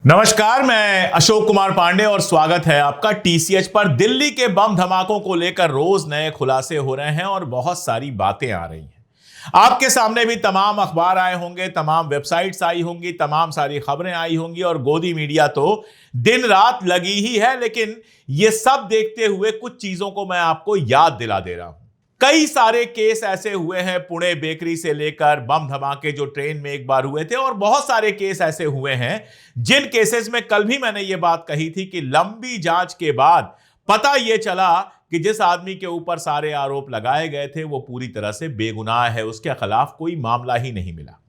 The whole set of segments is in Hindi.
नमस्कार, मैं अशोक कुमार पांडे और स्वागत है आपका टीसीएच पर। दिल्ली के बम धमाकों को लेकर रोज नए खुलासे हो रहे हैं और बहुत सारी बातें आ रही हैं। आपके सामने भी तमाम अखबार आए होंगे, तमाम वेबसाइट्स आई होंगी, तमाम सारी खबरें आई होंगी और गोदी मीडिया तो दिन रात लगी ही है। लेकिन ये सब देखते हुए कुछ चीजों को मैं आपको याद दिला दे रहा हूं। कई सारे केस ऐसे हुए हैं, पुणे बेकरी से लेकर बम धमाके जो ट्रेन में एक बार हुए थे, और बहुत सारे केस ऐसे हुए हैं जिन केसेस में कल भी मैंने ये बात कही थी कि लंबी जांच के बाद पता यह चला कि जिस आदमी के ऊपर सारे आरोप लगाए गए थे वो पूरी तरह से बेगुनाह है, उसके खिलाफ कोई मामला ही नहीं मिला।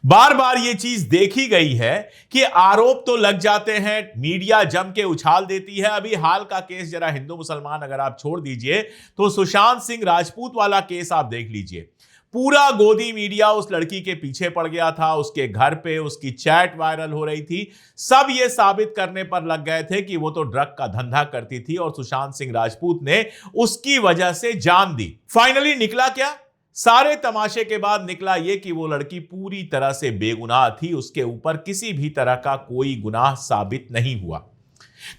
बार बार ये चीज देखी गई है कि आरोप तो लग जाते हैं, मीडिया जम के उछाल देती है। अभी हाल का केस जरा हिंदू मुसलमान अगर आप छोड़ दीजिए तो सुशांत सिंह राजपूत वाला केस आप देख लीजिए। पूरा गोदी मीडिया उस लड़की के पीछे पड़ गया था, उसके घर पे उसकी चैट वायरल हो रही थी। सब ये साबित करने पर लग गए थे कि वो तो ड्रग का धंधा करती थी और सुशांत सिंह राजपूत ने उसकी वजह से जान दी। फाइनली निकला क्या? सारे तमाशे के बाद निकला यह कि वो लड़की पूरी तरह से बेगुनाह थी, उसके ऊपर किसी भी तरह का कोई गुनाह साबित नहीं हुआ।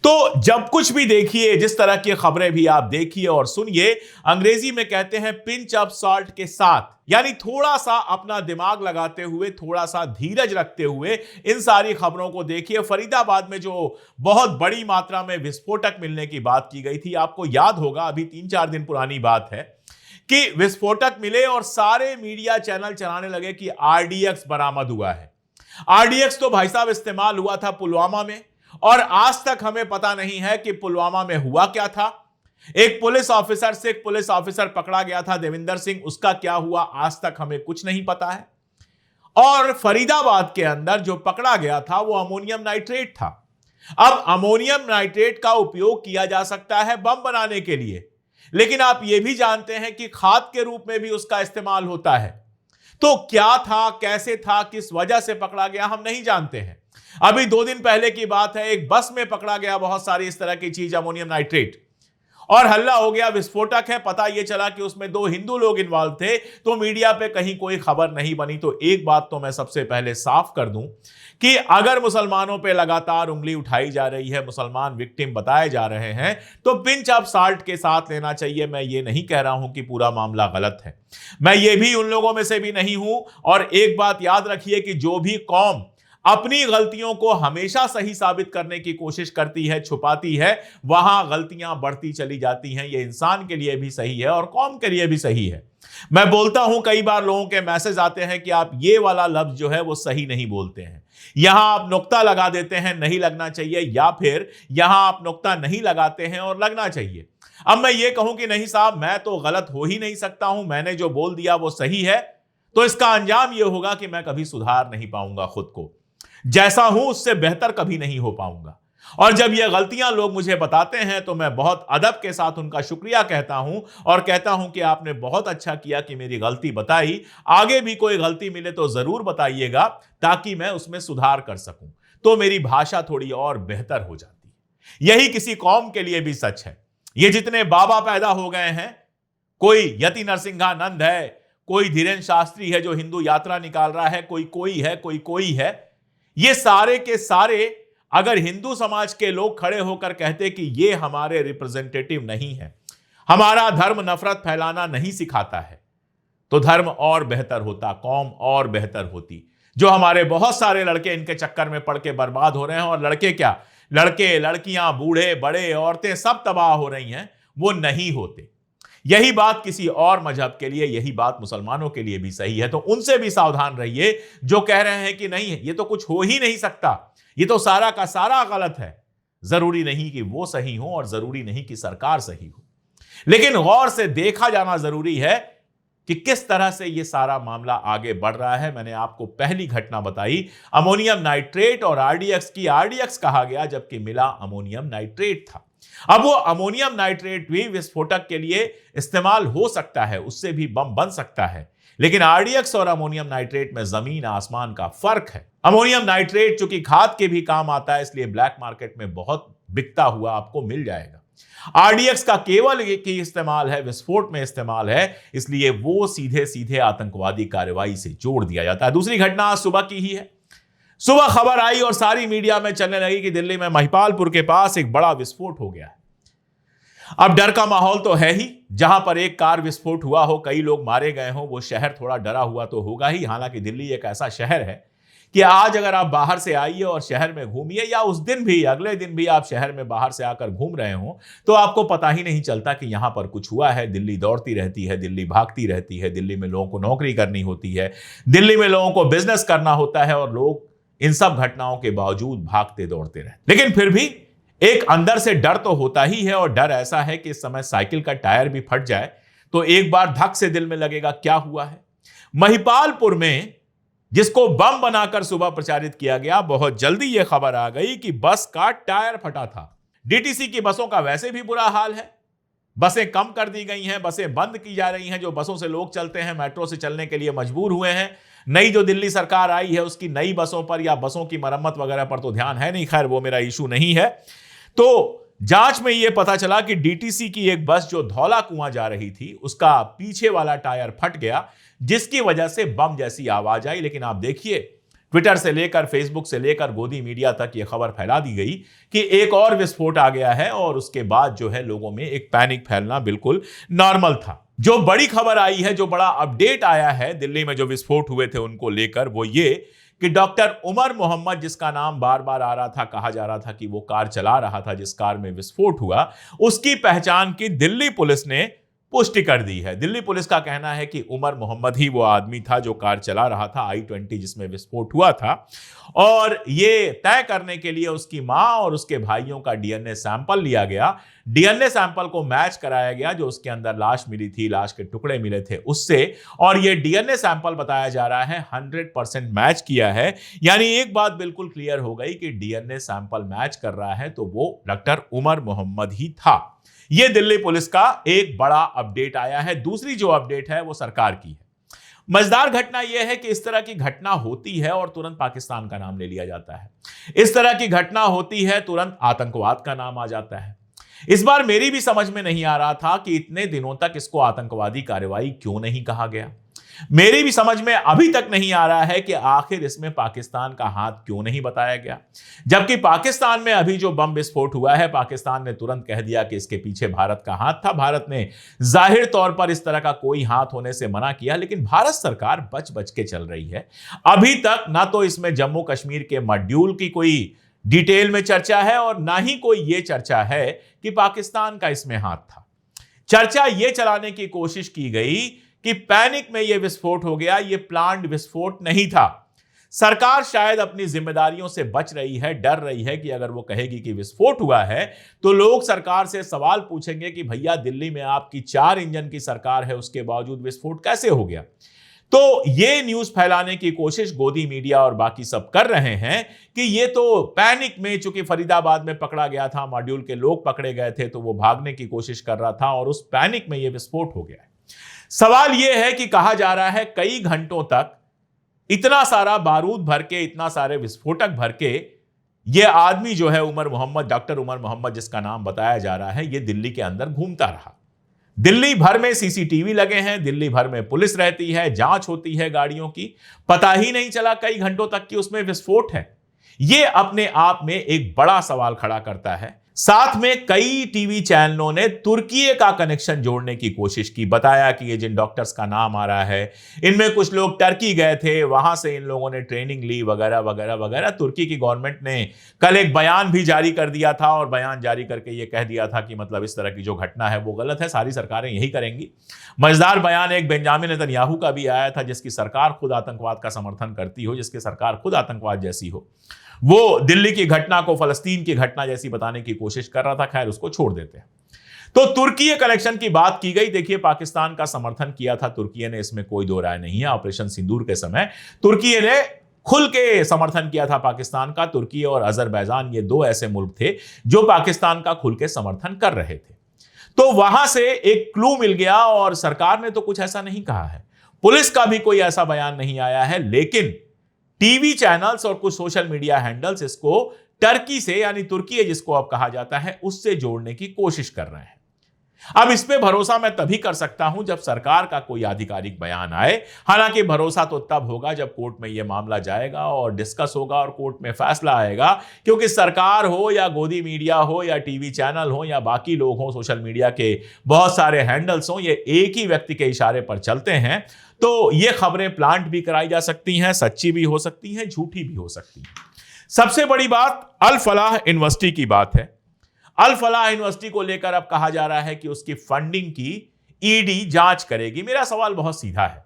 तो जब कुछ भी देखिए, जिस तरह की खबरें भी आप देखिए और सुनिए, अंग्रेजी में कहते हैं पिंच ऑफ सॉल्ट के साथ, यानी थोड़ा सा अपना दिमाग लगाते हुए, थोड़ा सा धीरज रखते हुए इन सारी खबरों को देखिए। फरीदाबाद में जो बहुत बड़ी मात्रा में विस्फोटक मिलने की बात की गई थी, आपको याद होगा, अभी 3-4 दिन पुरानी बात है कि विस्फोटक मिले और सारे मीडिया चैनल चलाने लगे कि आरडीएक्स बरामद हुआ है। आरडीएक्स तो भाई साहब इस्तेमाल हुआ था पुलवामा में, और आज तक हमें पता नहीं है कि पुलवामा में हुआ क्या था। एक police officer, Sikh police officer पकड़ा गया था, देविंदर सिंह, उसका क्या हुआ आज तक हमें कुछ नहीं पता है। और फरीदाबाद के अंदर जो पकड़ा गया था वो अमोनियम नाइट्रेट था। अब अमोनियम नाइट्रेट का उपयोग किया जा सकता है बम बनाने के लिए, लेकिन आप यह भी जानते हैं कि खाद के रूप में भी उसका इस्तेमाल होता है। तो क्या था, कैसे था, किस वजह से पकड़ा गया, हम नहीं जानते हैं। अभी 2 दिन पहले की बात है, एक बस में पकड़ा गया बहुत सारी इस तरह की चीज, अमोनियम नाइट्रेट, और हल्ला हो गया, विस्फोटक है। पता यह चला कि उसमें 2 हिंदू लोग इन्वॉल्व थे, तो मीडिया पे कहीं कोई खबर नहीं बनी। तो एक बात तो मैं सबसे पहले साफ कर दूं कि अगर मुसलमानों पे लगातार उंगली उठाई जा रही है, मुसलमान विक्टिम बताए जा रहे हैं, तो पिंच ऑफ साल्ट के साथ लेना चाहिए। मैं ये नहीं कह रहा हूं कि पूरा मामला गलत है, मैं ये भी उन लोगों में से भी नहीं हूं। और एक बात याद रखिए कि जो भी कौम अपनी गलतियों को हमेशा सही साबित करने की कोशिश करती है, छुपाती है, वहां गलतियां बढ़ती चली जाती हैं। यह इंसान के लिए भी सही है और कौम के लिए भी सही है। मैं बोलता हूं, कई बार लोगों के मैसेज आते हैं कि आप ये वाला लफ्ज जो है वो सही नहीं बोलते हैं, यहां आप नुक्ता लगा देते हैं, नहीं लगना चाहिए, या फिर यहां आप नुक्ता नहीं लगाते हैं और लगना चाहिए। अब मैं ये कहूं कि नहीं साहब, मैं तो गलत हो ही नहीं सकता हूं, मैंने जो बोल दिया वो सही है, तो इसका अंजाम यह होगा कि मैं कभी सुधार नहीं पाऊंगा खुद को, जैसा हूं उससे बेहतर कभी नहीं हो पाऊंगा। और जब ये गलतियां लोग मुझे बताते हैं तो मैं बहुत अदब के साथ उनका शुक्रिया कहता हूं और कहता हूं कि आपने बहुत अच्छा किया कि मेरी गलती बताई। आगे भी कोई गलती मिले तो जरूर बताइएगा, ताकि मैं उसमें सुधार कर सकूं, तो मेरी भाषा थोड़ी और बेहतर हो जाती है। यही किसी कौम के लिए भी सच है। ये जितने बाबा पैदा हो गए हैं, कोई यति नरसिंहानंद है, कोई धीरेन्द्र शास्त्री है जो हिंदू यात्रा निकाल रहा है, कोई है, कोई है, ये सारे के सारे अगर हिंदू समाज के लोग खड़े होकर कहते कि ये हमारे रिप्रेजेंटेटिव नहीं है, हमारा धर्म नफरत फैलाना नहीं सिखाता है, तो धर्म और बेहतर होता, कौम और बेहतर होती। जो हमारे बहुत सारे लड़के इनके चक्कर में पड़ के बर्बाद हो रहे हैं, और लड़के क्या, लड़के लड़कियां, बूढ़े बड़े, औरतें सब तबाह हो रही हैं, वो नहीं होते। यही बात किसी और मजहब के लिए, यही बात मुसलमानों के लिए भी सही है। तो उनसे भी सावधान रहिए जो कह रहे हैं कि नहीं, ये तो कुछ हो ही नहीं सकता, ये तो सारा का सारा गलत है। जरूरी नहीं कि वो सही हो और जरूरी नहीं कि सरकार सही हो, लेकिन गौर से देखा जाना जरूरी है कि किस तरह से ये सारा मामला आगे बढ़ रहा है। मैंने आपको पहली घटना बताई अमोनियम नाइट्रेट और आरडीएक्स की। आरडीएक्स कहा गया जबकि मिला अमोनियम नाइट्रेट था। अब वो अमोनियम नाइट्रेट भी विस्फोटक के लिए इस्तेमाल हो सकता है, उससे भी बम बन सकता है, लेकिन आरडीएक्स और अमोनियम नाइट्रेट में जमीन आसमान का फर्क है। अमोनियम नाइट्रेट चूंकि खाद के भी काम आता है, इसलिए ब्लैक मार्केट में बहुत बिकता हुआ आपको मिल जाएगा। आरडीएक्स का केवल एक ही इस्तेमाल है, विस्फोट में इस्तेमाल है, इसलिए वो सीधे सीधे आतंकवादी कार्रवाई से जोड़ दिया जाता है। दूसरी घटना आज सुबह की ही है। सुबह खबर आई और सारी मीडिया में चलने लगी कि दिल्ली में महिपालपुर के पास एक बड़ा विस्फोट हो गया है। अब डर का माहौल तो है ही, जहां पर एक कार विस्फोट हुआ हो, कई लोग मारे गए हो, वो शहर थोड़ा डरा हुआ तो होगा ही। हालांकि दिल्ली एक ऐसा शहर है कि आज अगर आप बाहर से आइए और शहर में घूमिए, या उस दिन भी अगले दिन भी आप शहर में बाहर से आकर घूम रहे हो, तो आपको पता ही नहीं चलता कि यहां पर कुछ हुआ है। दिल्ली दौड़ती रहती है, दिल्ली भागती रहती है, दिल्ली में लोगों को नौकरी करनी होती है, दिल्ली में लोगों को बिजनेस करना होता है, और लोग इन सब घटनाओं के बावजूद भागते दौड़ते रहते। लेकिन फिर भी एक अंदर से डर तो होता ही है, और डर ऐसा है कि इस समय साइकिल का टायर भी फट जाए तो एक बार धक से दिल में लगेगा क्या हुआ है। महिपालपुर में जिसको बम बनाकर सुबह प्रचारित किया गया, बहुत जल्दी यह खबर आ गई कि बस का टायर फटा था। डीटीसी की बसों का वैसे भी बुरा हाल है, बसें कम कर दी गई हैं, बसें बंद की जा रही हैं। जो बसों से लोग चलते हैं, मेट्रो से चलने के लिए मजबूर हुए हैं। नई जो दिल्ली सरकार आई है, उसकी नई बसों पर या बसों की मरम्मत वगैरह पर तो ध्यान है नहीं, खैर वो मेरा इशू नहीं है। तो जांच में यह पता चला कि डीटीसी की एक बस जो धौला कुआं जा रही थी, उसका पीछे वाला टायर फट गया, जिसकी वजह से बम जैसी आवाज आई। लेकिन आप देखिए, ट्विटर से लेकर फेसबुक से लेकर गोदी मीडिया तक यह खबर फैला दी गई कि एक और विस्फोट आ गया है, और उसके बाद जो है लोगों में एक पैनिक फैलना बिल्कुल नॉर्मल था। जो बड़ी खबर आई है, जो बड़ा अपडेट आया है दिल्ली में जो विस्फोट हुए थे उनको लेकर, वो ये कि डॉक्टर उमर मोहम्मद, जिसका नाम बार बार आ रहा था, कहा जा रहा था कि वो कार चला रहा था जिस कार में विस्फोट हुआ, उसकी पहचान की दिल्ली पुलिस ने पुष्टि कर दी है। दिल्ली पुलिस का कहना है कि उमर मोहम्मद ही वो आदमी था जो कार चला रहा था, i20 जिसमें विस्फोट हुआ था। और ये तय करने के लिए उसकी मां और उसके भाइयों का डीएनए सैंपल लिया गया। डीएनए सैंपल को मैच कराया गया जो उसके अंदर लाश मिली थी, लाश के टुकड़े मिले थे उससे, और ये डीएनए सैंपल बताया जा रहा है 100% मैच किया है। यानी एक बात बिल्कुल क्लियर हो गई कि डीएनए सैंपल मैच कर रहा है तो वो डॉक्टर उमर मोहम्मद ही था। यह दिल्ली पुलिस का एक बड़ा अपडेट आया है। दूसरी जो अपडेट है वो सरकार की है। मजेदार घटना यह है कि इस तरह की घटना होती है और तुरंत पाकिस्तान का नाम ले लिया जाता है। इस तरह की घटना होती है, तुरंत आतंकवाद का नाम आ जाता है। इस बार मेरी भी समझ में नहीं आ रहा था कि इतने दिनों तक इसको आतंकवादी कार्रवाई क्यों नहीं कहा गया। मेरी भी समझ में अभी तक नहीं आ रहा है कि आखिर इसमें पाकिस्तान का हाथ क्यों नहीं बताया गया। जबकि पाकिस्तान में अभी जो बम विस्फोट हुआ है, पाकिस्तान ने तुरंत कह दिया कि इसके पीछे भारत का हाथ था। भारत ने जाहिर तौर पर इस तरह का कोई हाथ होने से मना किया, लेकिन भारत सरकार बच बच के चल रही है। अभी तक ना तो इसमें जम्मू कश्मीर के मॉड्यूल की कोई डिटेल में चर्चा है, और ना ही कोई यह चर्चा है कि पाकिस्तान का इसमें हाथ था। चर्चा यह चलाने की कोशिश की गई कि पैनिक में यह विस्फोट हो गया, यह प्लान्ड विस्फोट नहीं था। सरकार शायद अपनी जिम्मेदारियों से बच रही है, डर रही है कि अगर वो कहेगी कि विस्फोट हुआ है तो लोग सरकार से सवाल पूछेंगे कि भैया दिल्ली में आपकी 4 इंजन की सरकार है, उसके बावजूद विस्फोट कैसे हो गया। तो ये न्यूज फैलाने की कोशिश गोदी मीडिया और बाकी सब कर रहे हैं कि ये तो पैनिक में, चूंकि फरीदाबाद में पकड़ा गया था, मॉड्यूल के लोग पकड़े गए थे, तो वो भागने की कोशिश कर रहा था और उस पैनिक में ये विस्फोट हो गया है। सवाल यह है कि कहा जा रहा है कई घंटों तक इतना सारा बारूद भर के, इतना सारे विस्फोटक भर के यह आदमी जो है उमर मोहम्मद, डॉक्टर उमर मोहम्मद जिसका नाम बताया जा रहा है, यह दिल्ली के अंदर घूमता रहा। दिल्ली भर में सीसीटीवी लगे हैं, दिल्ली भर में पुलिस रहती है, जांच होती है गाड़ियों की, पता ही नहीं चला कई घंटों तक कि उसमें विस्फोट है। यह अपने आप में एक बड़ा सवाल खड़ा करता है। साथ में कई टीवी चैनलों ने तुर्की का कनेक्शन जोड़ने की कोशिश की, बताया कि ये जिन डॉक्टर्स का नाम आ रहा है इनमें कुछ लोग टर्की गए थे, वहां से इन लोगों ने ट्रेनिंग ली वगैरह वगैरह वगैरह। तुर्की की गवर्नमेंट ने कल एक बयान भी जारी कर दिया था, और बयान जारी करके ये कह दिया था कि मतलब इस तरह की जो घटना है वो गलत है, सारी सरकारें यही करेंगी। मजेदार बयान एक बेंजामिन नेतन्याहू का भी आया था, जिसकी सरकार खुद आतंकवाद का समर्थन करती हो, जिसकी सरकार खुद आतंकवाद जैसी हो। वो दिल्ली की घटना को फलस्तीन की घटना जैसी बताने की कोशिश कर रहा था, खैर उसको छोड़ देते हैं। तो तुर्की कनेक्शन की बात की गई। देखिए, पाकिस्तान का समर्थन किया था तुर्की ने, इसमें कोई दो राय नहीं है। ऑपरेशन सिंदूर के समय तुर्की ने खुल के समर्थन किया था पाकिस्तान का। तुर्की और अजरबैजान ये दो ऐसे मुल्क थे जो पाकिस्तान का खुल के समर्थन कर रहे थे। तो वहां से एक क्लू मिल गया, और सरकार ने तो कुछ ऐसा नहीं कहा है, पुलिस का भी कोई ऐसा बयान नहीं आया है, लेकिन टीवी चैनल्स और कुछ सोशल मीडिया हैंडल्स इसको टर्की से, यानी तुर्की जिसको अब कहा जाता है, उससे जोड़ने की कोशिश कर रहे हैं। अब इस पे भरोसा मैं तभी कर सकता हूं जब सरकार का कोई आधिकारिक बयान आए। हालांकि भरोसा तो तब होगा जब कोर्ट में यह मामला जाएगा और डिस्कस होगा और कोर्ट में फैसला आएगा, क्योंकि सरकार हो या गोदी मीडिया हो या टीवी चैनल हो या बाकी लोग हो, सोशल मीडिया के बहुत सारे हैंडल्स हो, ये एक ही व्यक्ति के इशारे पर चलते हैं। तो ये खबरें प्लांट भी कराई जा सकती हैं, सच्ची भी हो सकती हैं, झूठी भी हो सकती हैं। सबसे बड़ी बात अल फलाह यूनिवर्सिटी की बात है। अल फलाह यूनिवर्सिटी को लेकर अब कहा जा रहा है कि उसकी फंडिंग की ईडी जांच करेगी। मेरा सवाल बहुत सीधा है,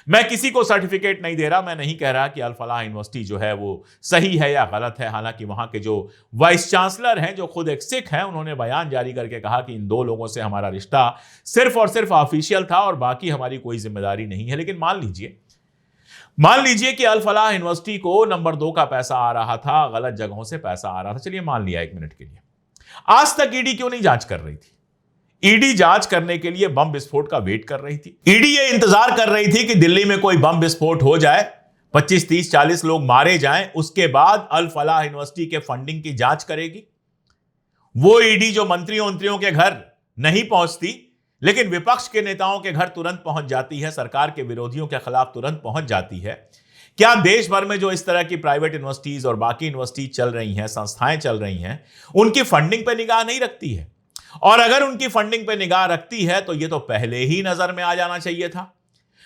मैं किसी को सर्टिफिकेट नहीं दे रहा, मैं नहीं कह रहा कि अल फलाह यूनिवर्सिटी जो है वो सही है या गलत है। हालांकि वहां के जो वाइस चांसलर हैं, जो खुद एक सिख हैं, उन्होंने बयान जारी करके कहा कि इन दो लोगों से हमारा रिश्ता सिर्फ और सिर्फ ऑफिशियल था और बाकी हमारी कोई जिम्मेदारी नहीं है। लेकिन मान लीजिए कि अल फलाह यूनिवर्सिटी को नंबर 2 का पैसा आ रहा था, गलत जगहों से पैसा आ रहा था। चलिए मान लिया एक मिनट के लिए, आज तक ईडी क्यों नहीं जांच कर रही थी? ईडी जांच करने के लिए बम विस्फोट का वेट कर रही थी। ईडी ये इंतजार कर रही थी कि दिल्ली में कोई बम विस्फोट हो जाए, 25, 30, 40 लोग मारे जाएं, उसके बाद अल फलाह यूनिवर्सिटी के फंडिंग की जांच करेगी। वो ईडी जो मंत्रियों के घर नहीं पहुंचती, लेकिन विपक्ष के नेताओं के घर तुरंत पहुंच जाती है, सरकार के विरोधियों के खिलाफ तुरंत पहुंच जाती है। क्या देश भर में जो इस तरह की प्राइवेट यूनिवर्सिटीज और बाकी यूनिवर्सिटीज चल रही हैं, संस्थाएं चल रही हैं, उनकी फंडिंग पर निगाह नहीं रखती है? और अगर उनकी फंडिंग पर निगाह रखती है तो यह तो पहले ही नजर में आ जाना चाहिए था।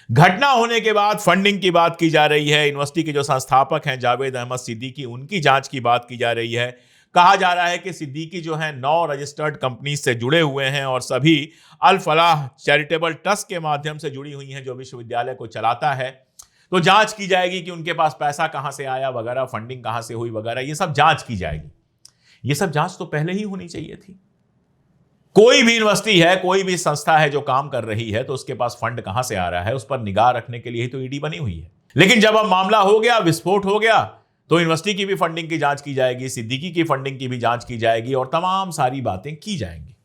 घटना होने के बाद फंडिंग की बात की जा रही है। यूनिवर्सिटी के जो संस्थापक हैं जावेद अहमद सिद्दीकी, उनकी जांच की बात की जा रही है। कहा जा रहा है कि सिद्दीकी जो है 9 रजिस्टर्ड कंपनी से जुड़े हुए हैं और सभी अल फलाह चैरिटेबल ट्रस्ट के माध्यम से जुड़ी हुई हैं, जो विश्वविद्यालय को चलाता है। तो जांच की जाएगी कि उनके पास पैसा कहां से आया वगैरह, फंडिंग कहां से हुई वगैरह, ये सब जांच की जाएगी। ये सब जांच तो पहले ही होनी चाहिए थी। कोई भी यूनिवर्सिटी है, कोई भी संस्था है जो काम कर रही है, तो उसके पास फंड कहां से आ रहा है, उस पर निगाह रखने के लिए ही तो ईडी बनी हुई है। लेकिन जब अब मामला हो गया, विस्फोट हो गया, तो यूनिवर्सिटी की भी फंडिंग की जांच की जाएगी, सिद्दीकी की फंडिंग की भी जांच की जाएगी और तमाम सारी बातें की जाएंगी।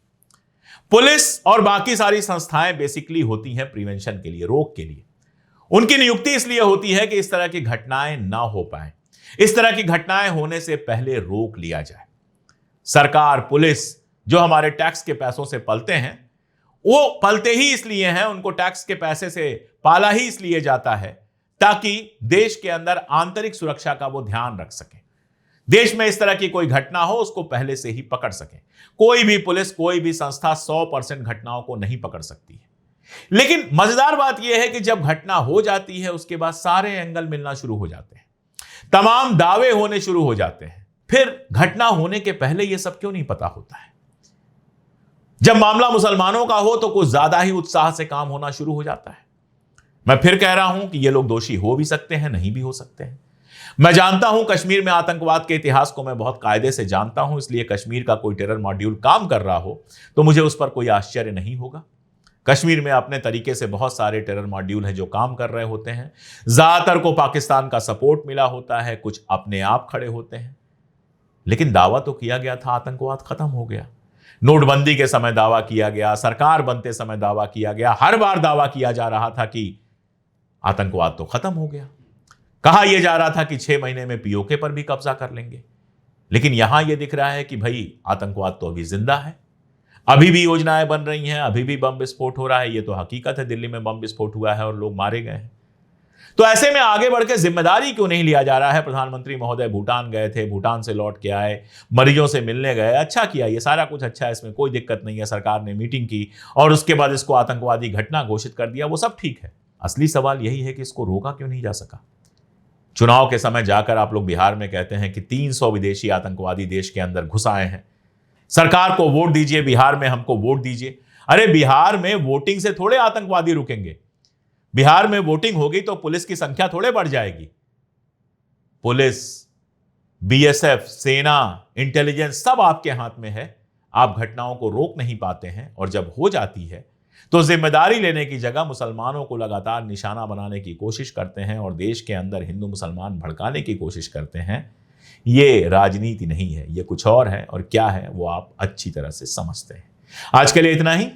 पुलिस और बाकी सारी संस्थाएं बेसिकली होती हैं प्रिवेंशन के लिए, रोक के लिए। उनकी नियुक्ति इसलिए होती है कि इस तरह की घटनाएं ना हो पाए, इस तरह की घटनाएं होने से पहले रोक लिया जाए। सरकार, पुलिस जो हमारे टैक्स के पैसों से पलते हैं, वो पलते ही इसलिए हैं, उनको टैक्स के पैसे से पाला ही इसलिए जाता है ताकि देश के अंदर आंतरिक सुरक्षा का वो ध्यान रख सके। देश में इस तरह की कोई घटना हो, उसको पहले से ही पकड़ सके। कोई भी पुलिस, कोई भी संस्था 100% घटनाओं को नहीं पकड़ सकती है। लेकिन मजेदार बात यह है कि जब घटना हो जाती है, उसके बाद सारे एंगल मिलना शुरू हो जाते हैं, तमाम दावे होने शुरू हो जाते हैं। फिर घटना होने के पहले यह सब क्यों नहीं पता होता है? जब मामला मुसलमानों का हो तो कुछ ज्यादा ही उत्साह से काम होना शुरू हो जाता है। मैं फिर कह रहा हूं कि ये लोग दोषी हो भी सकते हैं, नहीं भी हो सकते हैं। मैं जानता हूं कश्मीर में आतंकवाद के इतिहास को मैं बहुत कायदे से जानता हूं, इसलिए कश्मीर का कोई टेरर मॉड्यूल काम कर रहा हो तो मुझे उस पर कोई आश्चर्य नहीं होगा। कश्मीर में अपने तरीके से बहुत सारे टेरर मॉड्यूल हैं जो काम कर रहे होते हैं। ज्यादातर को पाकिस्तान का सपोर्ट मिला होता है, कुछ अपने आप खड़े होते हैं। लेकिन दावा तो किया गया था आतंकवाद खत्म हो गया। नोटबंदी के समय दावा किया गया, सरकार बनते समय दावा किया गया, हर बार दावा किया जा रहा था कि आतंकवाद तो खत्म हो गया। कहा यह जा रहा था कि 6 महीने में पीओके पर भी कब्जा कर लेंगे। लेकिन यहां यह दिख रहा है कि भाई आतंकवाद तो अभी जिंदा है, अभी भी योजनाएं बन रही हैं, अभी भी बम विस्फोट हो रहा है। यह तो हकीकत है, दिल्ली में बम विस्फोट हुआ है और लोग मारे गए हैं। तो ऐसे में आगे बढ़कर जिम्मेदारी क्यों नहीं लिया जा रहा है? प्रधानमंत्री महोदय भूटान गए थे, भूटान से लौट के आए, मरीजों से मिलने गए, अच्छा किया, ये सारा कुछ अच्छा है, इसमें कोई दिक्कत नहीं है। सरकार ने मीटिंग की और उसके बाद इसको आतंकवादी घटना घोषित कर दिया, वो सब ठीक है। असली सवाल यही है कि इसको रोका क्यों नहीं जा सका? चुनाव के समय जाकर आप लोग बिहार में कहते हैं कि 300 विदेशी आतंकवादी देश के अंदर घुस आए हैं, सरकार को वोट दीजिए, बिहार में हमको वोट दीजिए। अरे बिहार में वोटिंग से थोड़े आतंकवादी रुकेंगे। बिहार में वोटिंग होगी तो पुलिस की संख्या थोड़े बढ़ जाएगी। पुलिस, बीएसएफ, सेना, इंटेलिजेंस सब आपके हाथ में है। आप घटनाओं को रोक नहीं पाते हैं और जब हो जाती है तो जिम्मेदारी लेने की जगह मुसलमानों को लगातार निशाना बनाने की कोशिश करते हैं और देश के अंदर हिंदू मुसलमान भड़काने की कोशिश करते हैं। ये राजनीति नहीं है, ये कुछ और है, और क्या है वो आप अच्छी तरह से समझते हैं। आज के लिए इतना ही।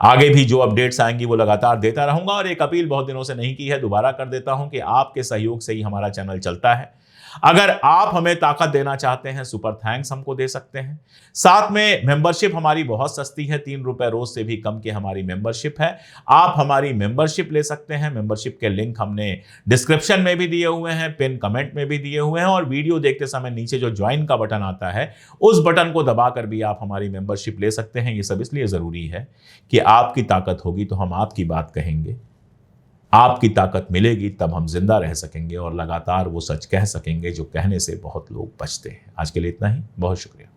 आगे भी जो अपडेट्स आएंगी वो लगातार देता रहूंगा और एक अपील बहुत दिनों से नहीं की है, दोबारा कर देता हूं कि आपके सहयोग से ही हमारा चैनल चलता है। अगर आप हमें ताकत देना चाहते हैं, सुपर थैंक्स हमको दे सकते हैं। साथ में मेंबरशिप हमारी बहुत सस्ती है, 3 रुपए रोज से भी कम की हमारी मेंबरशिप है। आप हमारी मेंबरशिप ले सकते हैं। मेंबरशिप के लिंक हमने डिस्क्रिप्शन में भी दिए हुए हैं, पिन कमेंट में भी दिए हुए हैं, और वीडियो देखते समय नीचे जो ज्वाइन का बटन आता है उस बटन को दबाकर भी आप हमारी मेंबरशिप ले सकते हैं। ये सब इसलिए जरूरी है कि आपकी ताकत होगी तो हम आपकी बात कहेंगे, आपकी ताकत मिलेगी तब हम जिंदा रह सकेंगे और लगातार वो सच कह सकेंगे जो कहने से बहुत लोग बचते हैं। आज के लिए इतना ही, बहुत शुक्रिया।